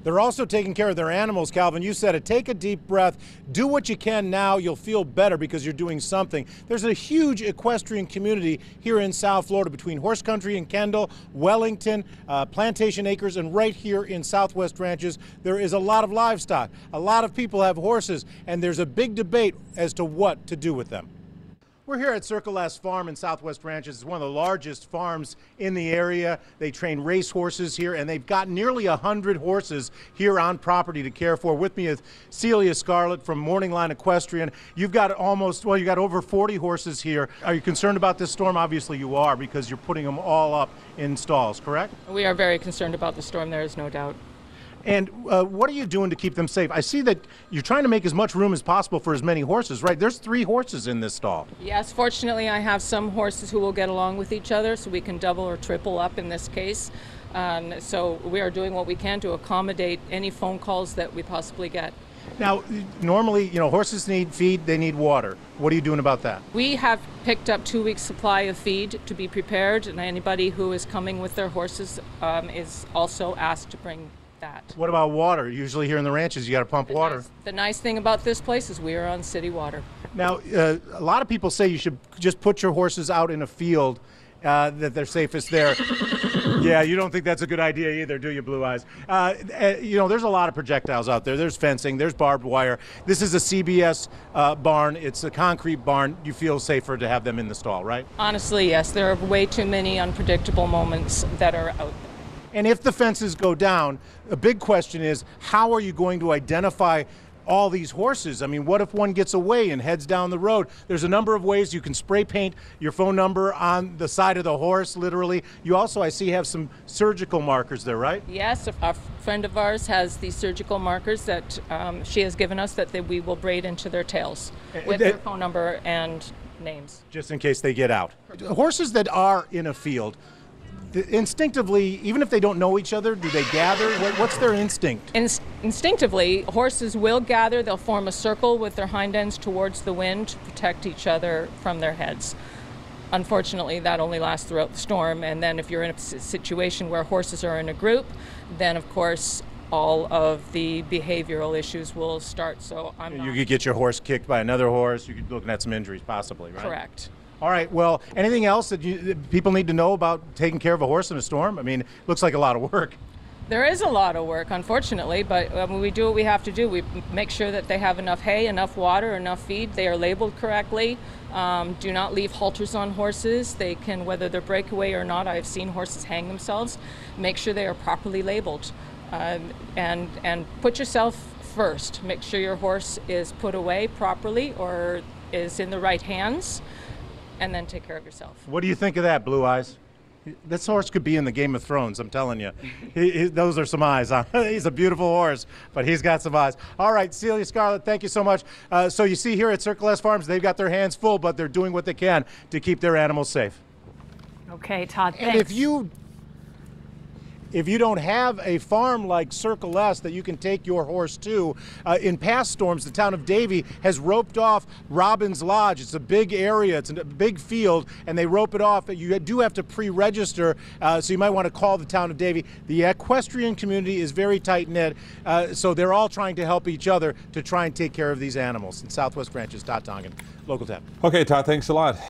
They're also taking care of their animals, Calvin. You said it. Take a deep breath. Do what you can now. You'll feel better because you're doing something. There's a huge equestrian community here in South Florida between Horse Country and Kendall, Wellington, Plantation Acres, and right here in Southwest Ranches. There is a lot of livestock. A lot of people have horses, and there's a big debate as to what to do with them. We're here at Circle S Farm in Southwest Ranches. It's one of the largest farms in the area. They train race horses here, and they've got nearly 100 horses here on property to care for. With me is Celia Scarlett from Morning Line Equestrian. You've got you got over 40 horses here. Are you concerned about this storm? Obviously you are, because you're putting them all up in stalls, correct? We are very concerned about the storm, there is no doubt. And what are you doing to keep them safe? I see that you're trying to make as much room as possible for as many horses, right? There's 3 horses in this stall. Yes, fortunately I have some horses who will get along with each other, so we can double or triple up in this case. So we are doing what we can to accommodate any phone calls that we possibly get. Now, normally, horses need feed, they need water. What are you doing about that? We have picked up 2 weeks' supply of feed to be prepared, and anybody who is coming with their horses is also asked to bring that. What about water? Usually here in the ranches, you got to pump water. The nice thing about this place is we are on city water. Now, a lot of people say you should just put your horses out in a field, that they're safest there. Yeah, you don't think that's a good idea either, do you, Blue Eyes? There's a lot of projectiles out there. There's fencing, there's barbed wire. This is a CBS barn. It's a concrete barn. You feel safer to have them in the stall, right? Honestly, yes. There are way too many unpredictable moments that are out there. And if the fences go down, a big question is, how are you going to identify all these horses? I mean, what if one gets away and heads down the road? There's a number of ways. You can spray paint your phone number on the side of the horse, literally. You also, I see, have some surgical markers there, right? Yes, a friend of ours has these surgical markers that she has given us that we will braid into their tails with their phone number and names. Just in case they get out. Horses that are in a field, instinctively, even if they don't know each other, do they gather? What's their instinct? Instinctively, horses will gather. They'll form a circle with their hind ends towards the wind to protect each other from their heads. Unfortunately, that only lasts throughout the storm, and then if you're in a situation where horses are in a group, then of course all of the behavioral issues will start. So you could get your horse kicked by another horse. You could be looking at some injuries possibly, right? Correct. All right, well, anything else that people need to know about taking care of a horse in a storm? I mean, it looks like a lot of work. There is a lot of work, unfortunately, but when we do what we have to do, we make sure that they have enough hay, enough water, enough feed, they are labeled correctly. Do not leave halters on horses. They can, whether they're breakaway or not, I've seen horses hang themselves. Make sure they are properly labeled. And put yourself first. Make sure your horse is put away properly or is in the right hands. And then take care of yourself. What do you think of that, Blue Eyes? This horse could be in the Game of Thrones, I'm telling you. Those are some eyes. Huh? He's a beautiful horse, but he's got some eyes. All right, Celia Scarlett, thank you so much. So you see here at Circle S Farms, they've got their hands full, but they're doing what they can to keep their animals safe. Okay, Todd, thanks. And if you don't have a farm like Circle S that you can take your horse to, in past storms, the town of Davie has roped off Robbins Lodge. It's a big area, it's a big field, and they rope it off. You do have to pre-register, so you might want to call the town of Davie. The equestrian community is very tight-knit, so they're all trying to help each other to try and take care of these animals. In Southwest Ranches, Todd Tongan, Local 10. Okay, Todd, thanks a lot.